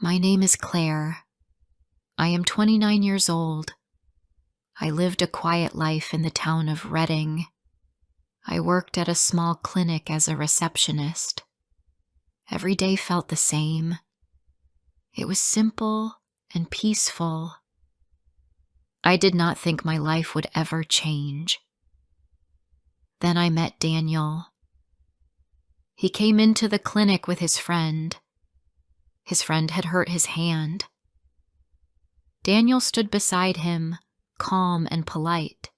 My name is Claire. I am 29 years old. I lived a quiet life in the town of Reading. I worked at a small clinic as a receptionist. Every day felt the same. It was simple and peaceful. I did not think my life would ever change. Then I met Daniel. He came into the clinic with his friend. His friend had hurt his hand. Daniel stood beside him, calm and polite.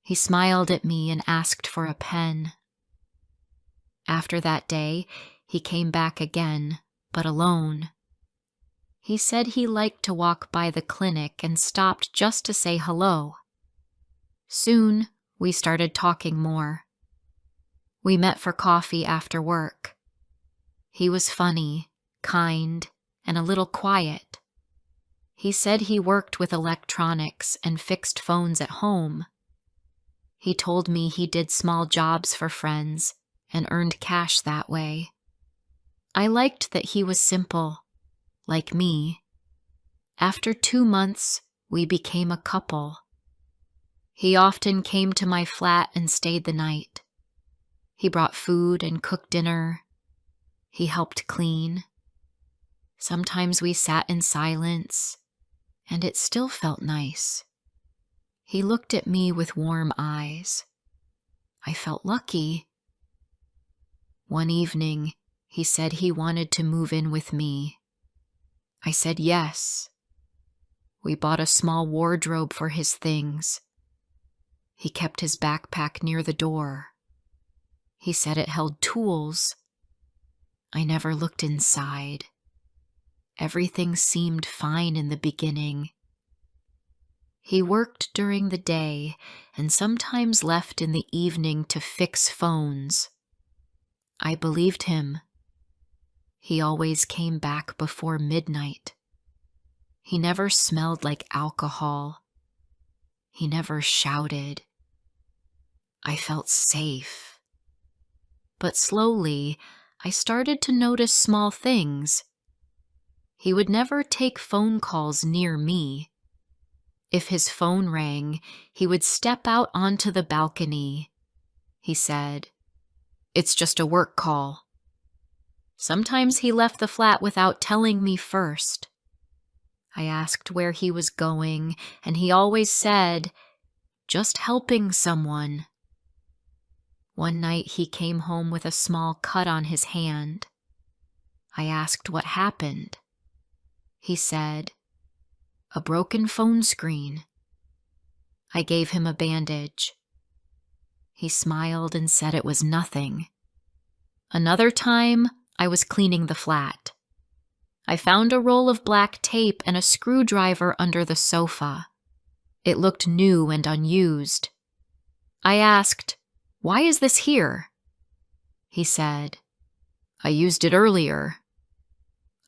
He smiled at me and asked for a pen. After that day, he came back again, but alone. He said he liked to walk by the clinic and stopped just to say hello. Soon, we started talking more. We met for coffee after work. He was funny, kind, and a little quiet. He said he worked with electronics and fixed phones at home. He told me he did small jobs for friends and earned cash that way. I liked that he was simple, like me. After 2 months, we became a couple. He often came to my flat and stayed the night. He brought food and cooked dinner. He helped clean. Sometimes we sat in silence, and it still felt nice. He looked at me with warm eyes. I felt lucky. One evening, he said he wanted to move in with me. I said yes. We bought a small wardrobe for his things. He kept his backpack near the door. He said it held tools. I never looked inside. Everything seemed fine in the beginning. He worked during the day and sometimes left in the evening to fix phones. I believed him. He always came back before midnight. He never smelled like alcohol. He never shouted. I felt safe. But slowly, I started to notice small things. He would never take phone calls near me. If his phone rang, he would step out onto the balcony. He said, "It's just a work call." Sometimes he left the flat without telling me first. I asked where he was going, and he always said, "Just helping someone." One night he came home with a small cut on his hand. I asked what happened. He said, "A broken phone screen." I gave him a bandage. He smiled and said it was nothing. Another time, I was cleaning the flat. I found a roll of black tape and a screwdriver under the sofa. It looked new and unused. I asked, "Why is this here?" He said, "I used it earlier.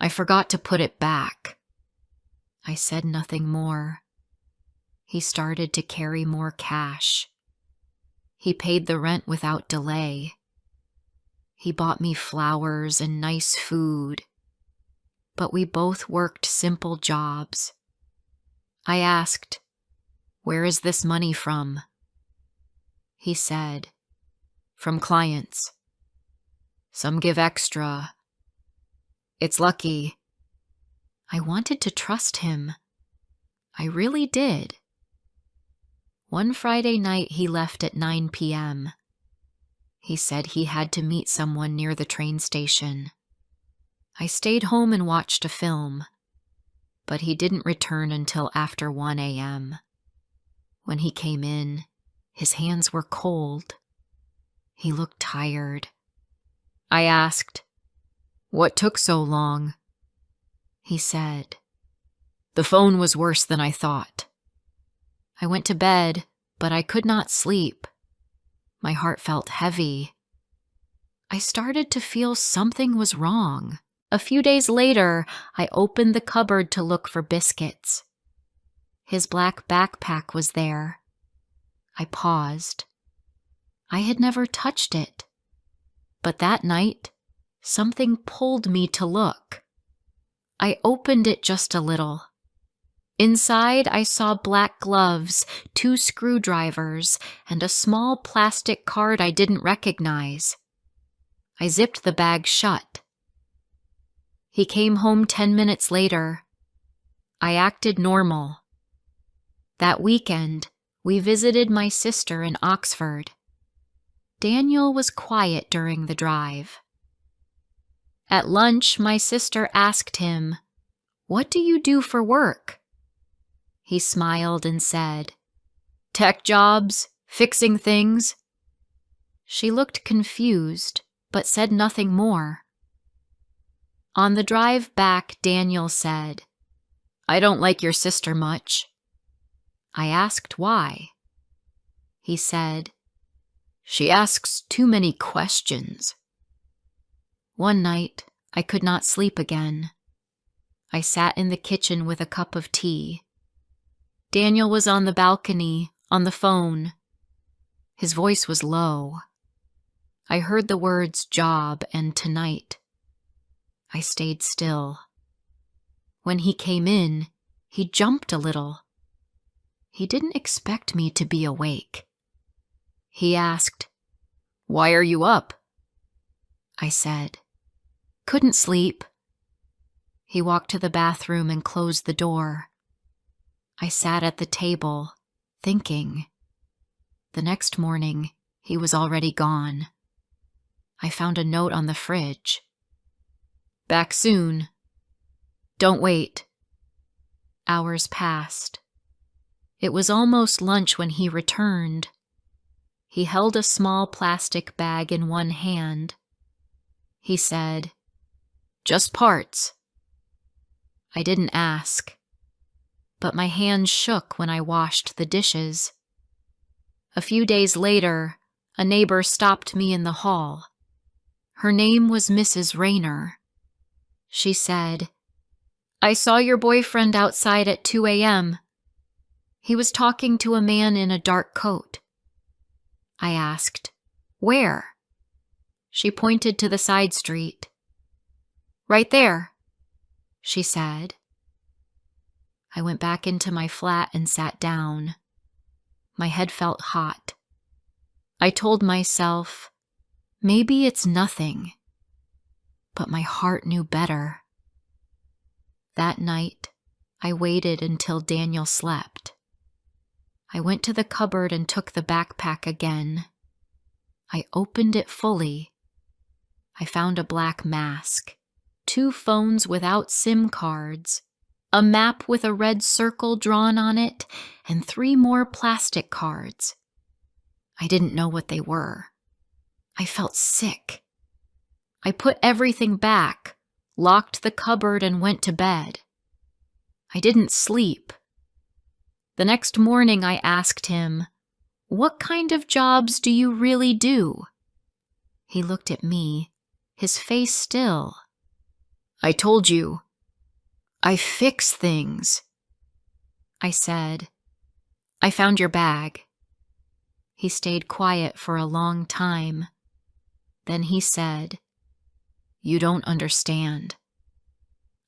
I forgot to put it back." I said nothing more. He started to carry more cash. He paid the rent without delay. He bought me flowers and nice food. But we both worked simple jobs. I asked, "Where is this money from?" He said, "From clients. Some give extra. It's lucky." I wanted to trust him. I really did. One Friday night he left at 9 p.m. He said he had to meet someone near the train station. I stayed home and watched a film, but he didn't return until after 1 a.m. When he came in, his hands were cold. He looked tired. I asked, "What took so long?" He said, "The phone was worse than I thought." I went to bed, but I could not sleep. My heart felt heavy. I started to feel something was wrong. A few days later, I opened the cupboard to look for biscuits. His black backpack was there. I paused. I had never touched it. But that night, something pulled me to look. I opened it just a little. Inside, I saw black gloves, 2 screwdrivers, and a small plastic card I didn't recognize. I zipped the bag shut. He came home 10 minutes later. I acted normal. That weekend, we visited my sister in Oxford. Daniel was quiet during the drive. At lunch, my sister asked him, "What do you do for work?" He smiled and said, "Tech jobs, fixing things." She looked confused, but said nothing more. On the drive back, Daniel said, "I don't like your sister much." I asked why. He said, "She asks too many questions." One night, I could not sleep again. I sat in the kitchen with a cup of tea. Daniel was on the balcony, on the phone. His voice was low. I heard the words job and tonight. I stayed still. When he came in, he jumped a little. He didn't expect me to be awake. He asked, "Why are you up?" I said, "Couldn't sleep." He walked to the bathroom and closed the door. I sat at the table, thinking. The next morning, he was already gone. I found a note on the fridge. "Back soon. Don't wait." Hours passed. It was almost lunch when he returned. He held a small plastic bag in one hand. He said, "Just parts." I didn't ask, but my hands shook when I washed the dishes. A few days later, a neighbor stopped me in the hall. Her name was Mrs. Rayner. She said, "I saw your boyfriend outside at 2 a.m. He was talking to a man in a dark coat." I asked, "Where?" She pointed to the side street. "Right there," she said. I went back into my flat and sat down. My head felt hot. I told myself, maybe it's nothing. But my heart knew better. That night, I waited until Daniel slept. I went to the cupboard and took the backpack again. I opened it fully. I found a black mask, 2 phones without SIM cards, a map with a red circle drawn on it, and 3 more plastic cards. I didn't know what they were. I felt sick. I put everything back, locked the cupboard, and went to bed. I didn't sleep. The next morning I asked him, "What kind of jobs do you really do?" He looked at me, his face still. "I told you. I fix things." I said, "I found your bag." He stayed quiet for a long time. Then he said, "You don't understand."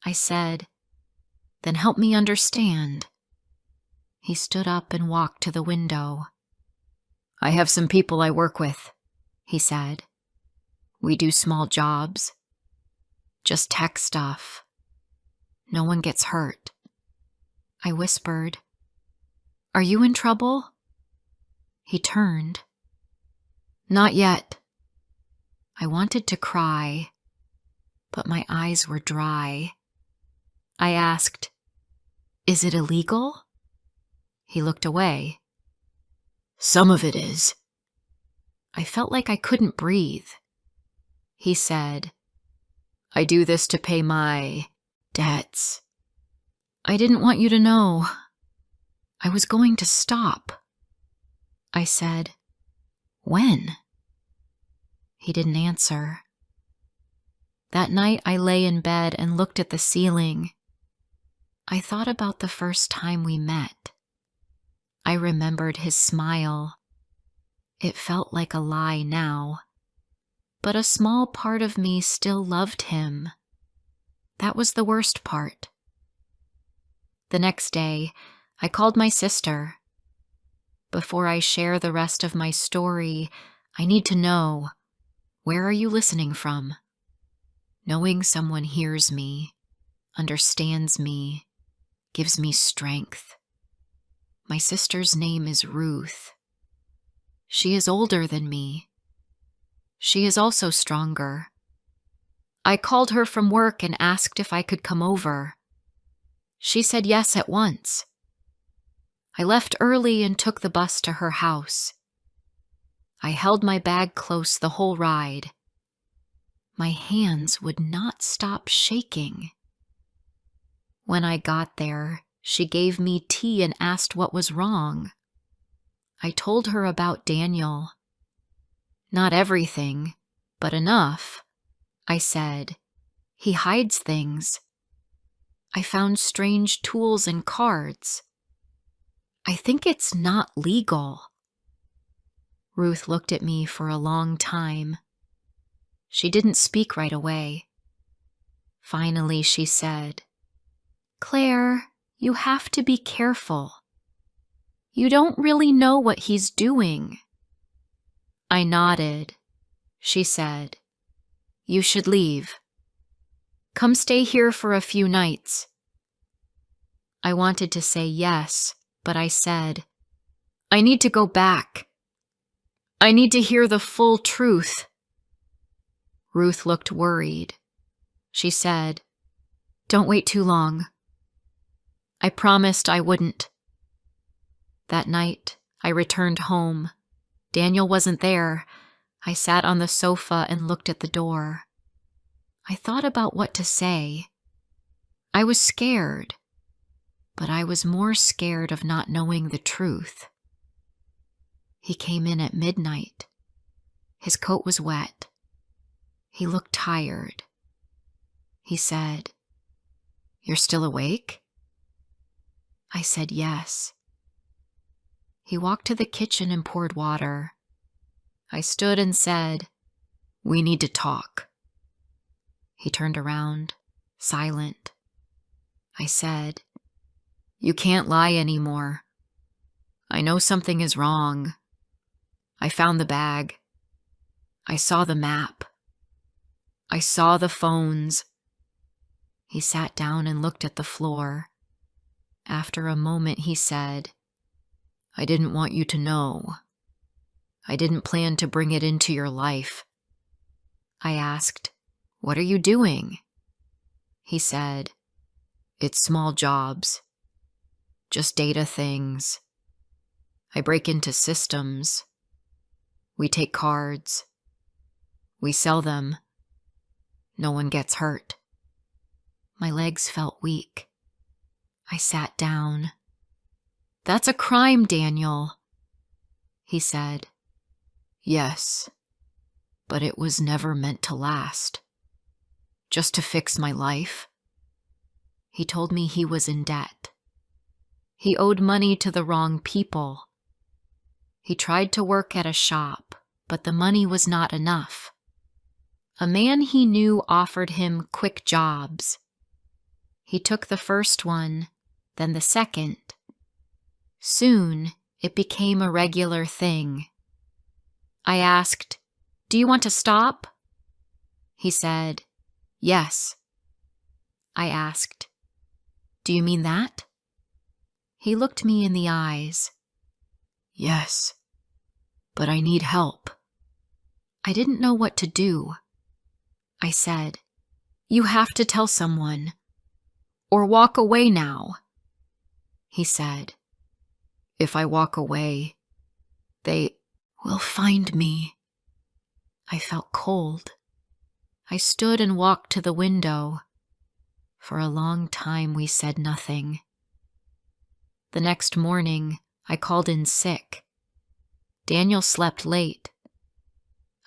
I said, "Then help me understand." He stood up and walked to the window. "I have some people I work with," he said. "We do small jobs. Just tech stuff. No one gets hurt." I whispered, "Are you in trouble?" He turned. "Not yet." I wanted to cry, but my eyes were dry. I asked, "Is it illegal?" He looked away. "Some of it is." I felt like I couldn't breathe. He said, "I do this to pay my debts." I didn't want you to know. I was going to stop. I said, "When?" He didn't answer. That night I lay in bed and looked at the ceiling. I thought about the first time we met. I remembered his smile. It felt like a lie now, but a small part of me still loved him. That was the worst part. The next day, I called my sister. Before I share the rest of my story, I need to know, where are you listening from? Knowing someone hears me, understands me, gives me strength. My sister's name is Ruth. She is older than me. She is also stronger. I called her from work and asked if I could come over. She said yes at once. I left early and took the bus to her house. I held my bag close the whole ride. My hands would not stop shaking. When I got there, she gave me tea and asked what was wrong. I told her about Daniel. Not everything, but enough. I said, he hides things. I found strange tools and cards. I think it's not legal. Ruth looked at me for a long time. She didn't speak right away. Finally, she said, Claire, you have to be careful. You don't really know what he's doing. I nodded. She said, you should leave. Come stay here for a few nights. I wanted to say yes, but I said, I need to go back. I need to hear the full truth. Ruth looked worried. She said, don't wait too long. I promised I wouldn't. That night, I returned home. Daniel wasn't there. I sat on the sofa and looked at the door. I thought about what to say. I was scared, but I was more scared of not knowing the truth. He came in at midnight. His coat was wet. He looked tired. He said, you're still awake? I said yes. He walked to the kitchen and poured water. I stood and said, we need to talk. He turned around, silent. I said, you can't lie anymore. I know something is wrong. I found the bag. I saw the map. I saw the phones. He sat down and looked at the floor. After a moment, he said, I didn't want you to know. I didn't plan to bring it into your life. I asked, what are you doing? He said, it's small jobs. Just data things. I break into systems. We take cards. We sell them. No one gets hurt. My legs felt weak. I sat down. That's a crime, Daniel. He said, yes, but it was never meant to last. Just to fix my life. He told me he was in debt. He owed money to the wrong people. He tried to work at a shop, but the money was not enough. A man he knew offered him quick jobs. He took the first one, then the second. Soon, it became a regular thing. I asked, do you want to stop? He said, yes. I asked, do you mean that? He looked me in the eyes. Yes, but I need help. I didn't know what to do. I said, you have to tell someone, or walk away now. He said, if I walk away, they will find me. I felt cold. I stood and walked to the window. For a long time we said nothing. The next morning, I called in sick. Daniel slept late.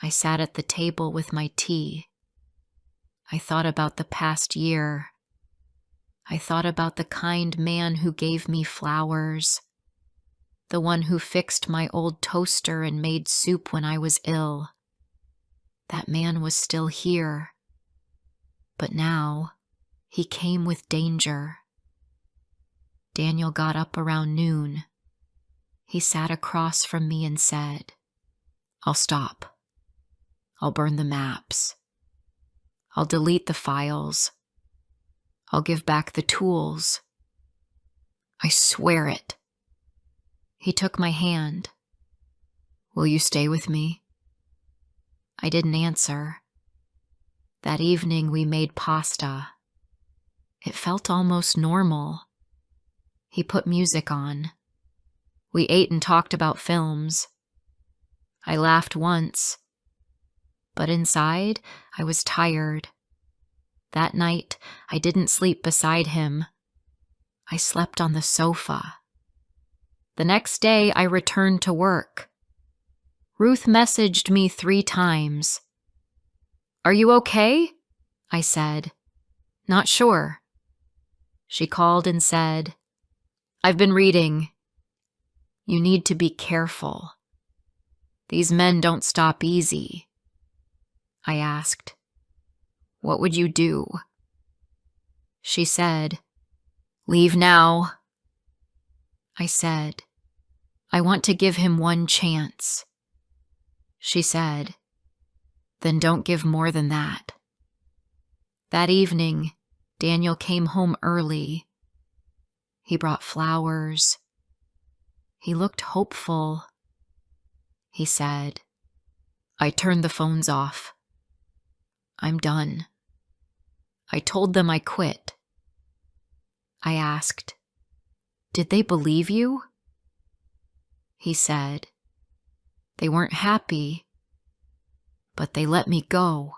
I sat at the table with my tea. I thought about the past year. I thought about the kind man who gave me flowers, the one who fixed my old toaster and made soup when I was ill. That man was still here. But now, He came with danger. Daniel got up around noon. He sat across from me and said, "I'll stop. I'll burn the maps. I'll delete the files. I'll give back the tools. I swear it." He took my hand. "Will you stay with me?" I didn't answer. That evening we made pasta. It felt almost normal. He put music on. We ate and talked about films. I laughed once, but inside I was tired. That night I didn't sleep beside him. I slept on the sofa. The next day I returned to work. Ruth messaged me 3 times. "Are you okay?" I said. "Not sure." She called and said, "I've been reading. You need to be careful. These men don't stop easy." I asked, "What would you do?" She said, "Leave now." I said, "I want to give him one chance." She said, "Then don't give more than that." That evening, Daniel came home early. He brought flowers. He looked hopeful. He said, "I turned the phones off. I'm done." I told them I quit. I asked, "Did they believe you?" He said, "They weren't happy, but they let me go."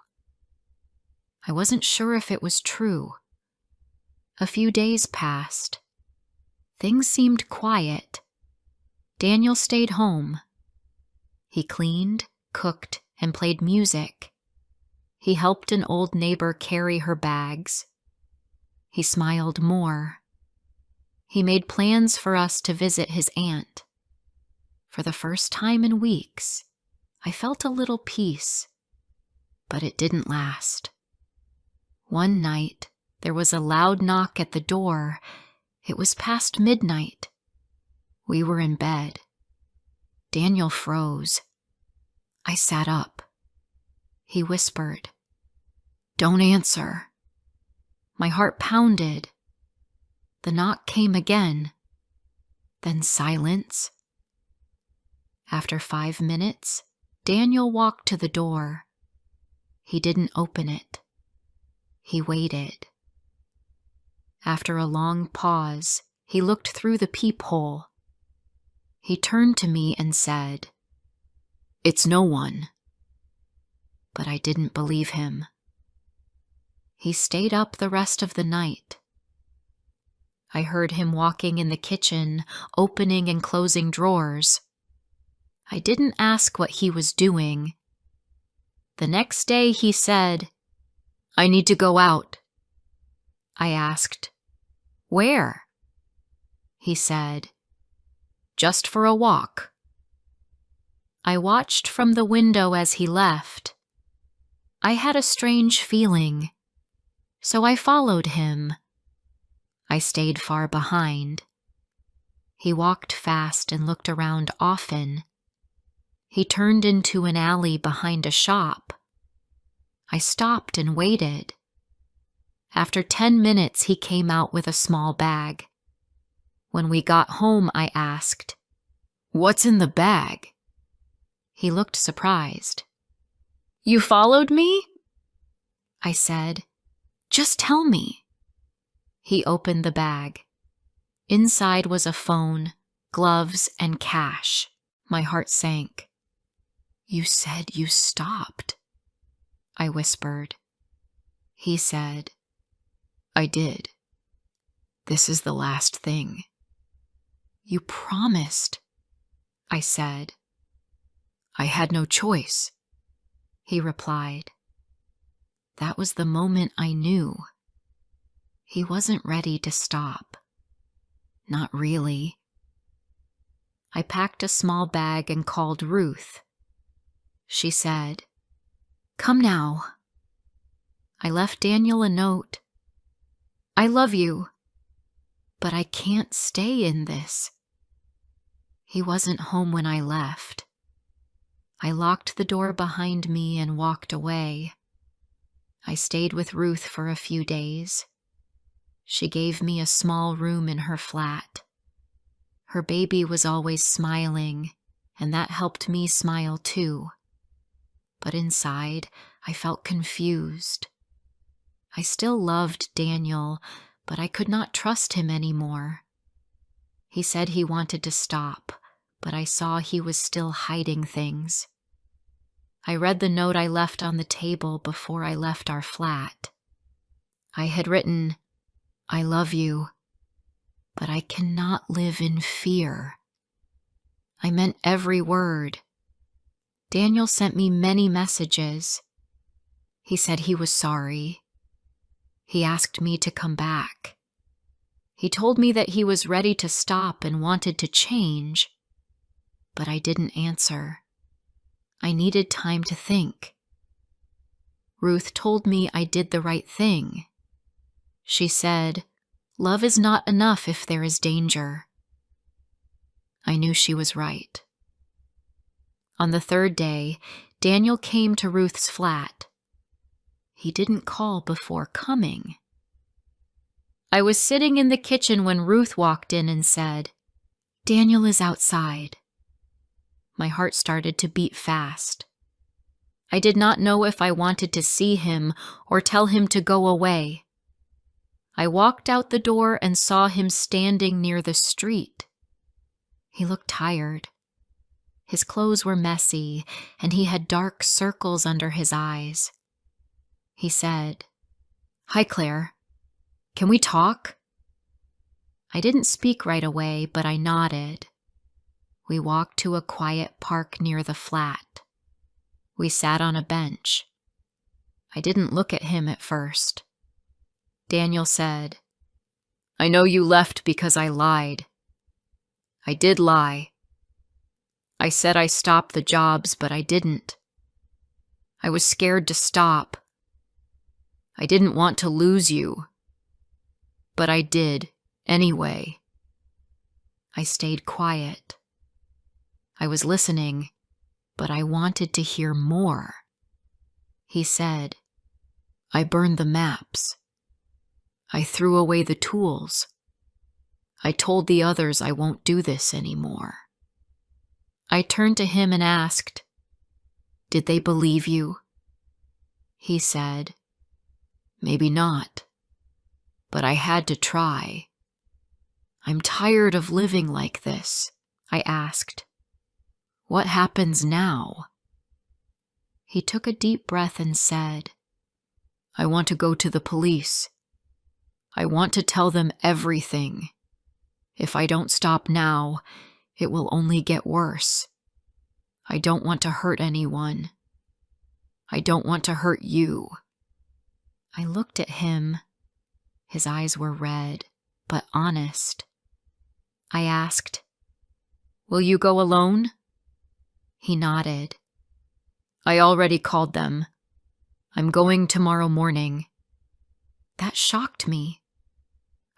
I wasn't sure if it was true. A few days passed. Things seemed quiet. Daniel stayed home. He cleaned, cooked, and played music. He helped an old neighbor carry her bags. He smiled more. He made plans for us to visit his aunt. For the first time in weeks, I felt a little peace, but it didn't last. One night, there was a loud knock at the door. It was past midnight. We were in bed. Daniel froze. I sat up. He whispered, "Don't answer." My heart pounded. The knock came again. Then silence. After 5 minutes, Daniel walked to the door. He didn't open it. He waited. After a long pause, he looked through the peephole. He turned to me and said, "It's no one." But I didn't believe him. He stayed up the rest of the night. I heard him walking in the kitchen, opening and closing drawers. I didn't ask what he was doing. The next day he said, "I need to go out." I asked, "Where?" He said, "Just for a walk." I watched from the window as he left. I had a strange feeling, so I followed him. I stayed far behind. He walked fast and looked around often. He turned into an alley behind a shop. I stopped and waited. After 10 minutes, he came out with a small bag. When we got home, I asked, "What's in the bag?" He looked surprised. "You followed me?" I said, "Just tell me." He opened the bag. Inside was a phone, gloves, and cash. My heart sank. "You said you stopped," I whispered. He said, "I did. This is the last thing." "You promised," I said. "I had no choice," he replied. That was the moment I knew. He wasn't ready to stop. Not really. I packed a small bag and called Ruth. She said, "Come now." I left Daniel a note. I love you, but I can't stay in this. He wasn't home when I left. I locked the door behind me and walked away. I stayed with Ruth for a few days. She gave me a small room in her flat. Her baby was always smiling, and that helped me smile too. But inside, I felt confused. I still loved Daniel, but I could not trust him anymore. He said he wanted to stop, but I saw he was still hiding things. I read the note I left on the table before I left our flat. I had written, "I love you, but I cannot live in fear." I meant every word. Daniel sent me many messages. He said he was sorry. He asked me to come back. He told me that he was ready to stop and wanted to change, but I didn't answer. I needed time to think. Ruth told me I did the right thing. She said, "Love is not enough if there is danger." I knew she was right. On the third day, Daniel came to Ruth's flat. He didn't call before coming. I was sitting in the kitchen when Ruth walked in and said, "Daniel is outside." My heart started to beat fast. I did not know if I wanted to see him or tell him to go away. I walked out the door and saw him standing near the street. He looked tired. His clothes were messy, and he had dark circles under his eyes. He said, "Hi, Claire. Can we talk?" I didn't speak right away, but I nodded. We walked to a quiet park near the flat. We sat on a bench. I didn't look at him at first. Daniel said, "I know you left because I lied. I did lie. I said I stopped the jobs, but I didn't. I was scared to stop. I didn't want to lose you. But I did, anyway." I stayed quiet. I was listening, but I wanted to hear more. He said, "I burned the maps. I threw away the tools. I told the others I won't do this anymore." I turned to him and asked, "Did they believe you?" He said, "Maybe not, but I had to try. I'm tired of living like this." I asked, "What happens now?" He took a deep breath and said, "I want to go to the police. I want to tell them everything. If I don't stop now, it will only get worse. I don't want to hurt anyone. I don't want to hurt you." I looked at him. His eyes were red, but honest. I asked, "Will you go alone?" He nodded. "I already called them. I'm going tomorrow morning." That shocked me.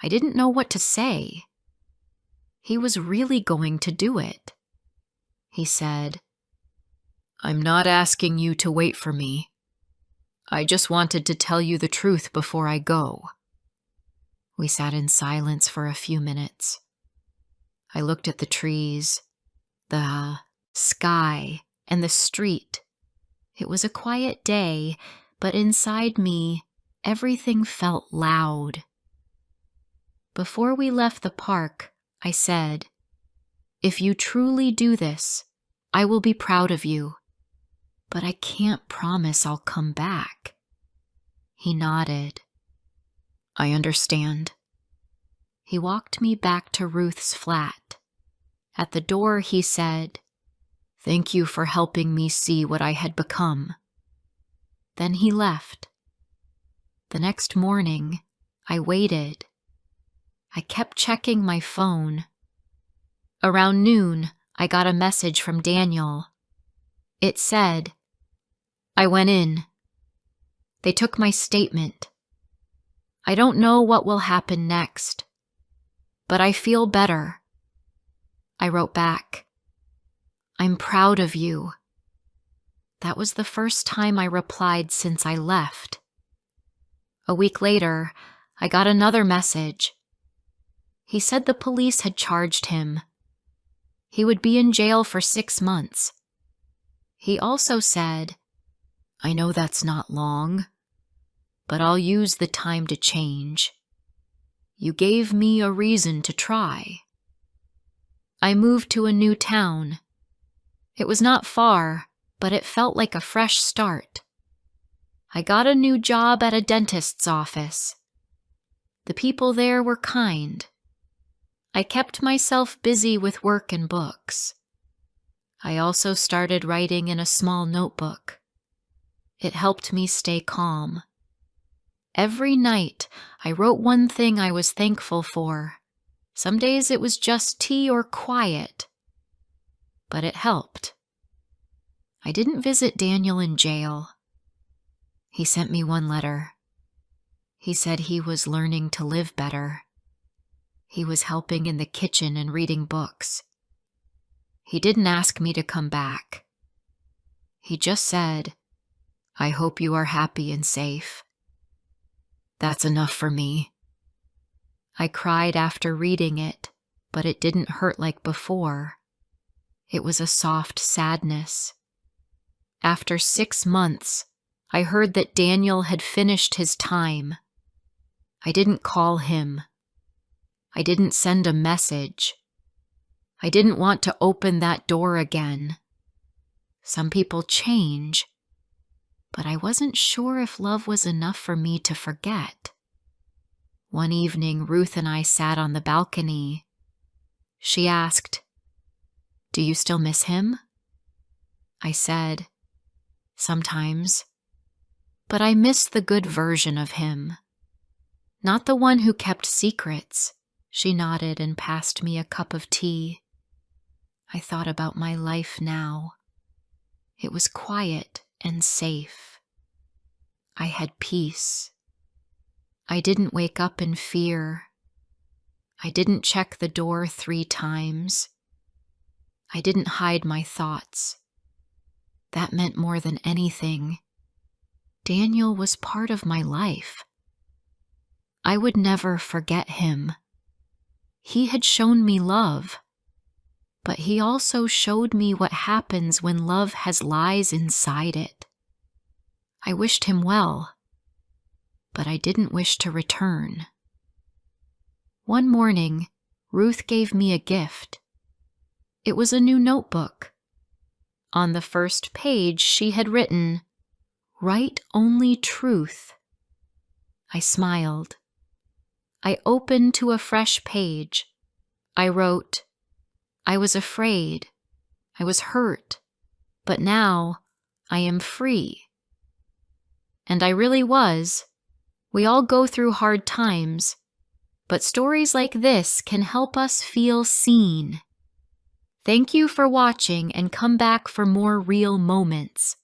I didn't know what to say. He was really going to do it. He said, "I'm not asking you to wait for me. I just wanted to tell you the truth before I go." We sat in silence for a few minutes. I looked at the trees, the sky, and the street. It was a quiet day, but inside me, everything felt loud. Before we left the park, I said, "If you truly do this, I will be proud of you, but I can't promise I'll come back." He nodded. "I understand." He walked me back to Ruth's flat. At the door, he said, "Thank you for helping me see what I had become." Then he left. The next morning, I waited. I kept checking my phone. Around noon, I got a message from Daniel. It said, "I went in. They took my statement. I don't know what will happen next, but I feel better. I wrote back, I'm proud of you. That was the first time I replied since I left. A week later, I got another message. He said the police had charged him. He would be in jail for 6 months. He also said, I know that's not long, but I'll use the time to change. You gave me a reason to try. I moved to a new town. It was not far, but it felt like a fresh start. I got a new job at a dentist's office. The people there were kind. I kept myself busy with work and books. I also started writing in a small notebook. It helped me stay calm. Every night, I wrote one thing I was thankful for. Some days it was just tea or quiet, but it helped. I didn't visit Daniel in jail. He sent me one letter. He said he was learning to live better. He was helping in the kitchen and reading books. He didn't ask me to come back. He just said, I hope you are happy and safe. That's enough for me. I cried after reading it, but it didn't hurt like before. It was a soft sadness. After 6 months, I heard that Daniel had finished his time. I didn't call him. I didn't send a message. I didn't want to open that door again. Some people change, but I wasn't sure if love was enough for me to forget. One evening, Ruth and I sat on the balcony. She asked, Do you still miss him? I said, Sometimes. But I miss the good version of him. Not the one who kept secrets. She nodded and passed me a cup of tea. I thought about my life now. It was quiet and safe. I had peace. I didn't wake up in fear. I didn't check the door 3 times. I didn't hide my thoughts. That meant more than anything. Daniel was part of my life. I would never forget him. He had shown me love, but he also showed me what happens when love has lies inside it. I wished him well, but I didn't wish to return. One morning, Ruth gave me a gift. It was a new notebook. On the first page, she had written, Write only truth. I smiled. I opened to a fresh page. I wrote, I was afraid. I was hurt. But now I am free. And I really was. We all go through hard times, but stories like this can help us feel seen. Thank you for watching, and come back for more real moments.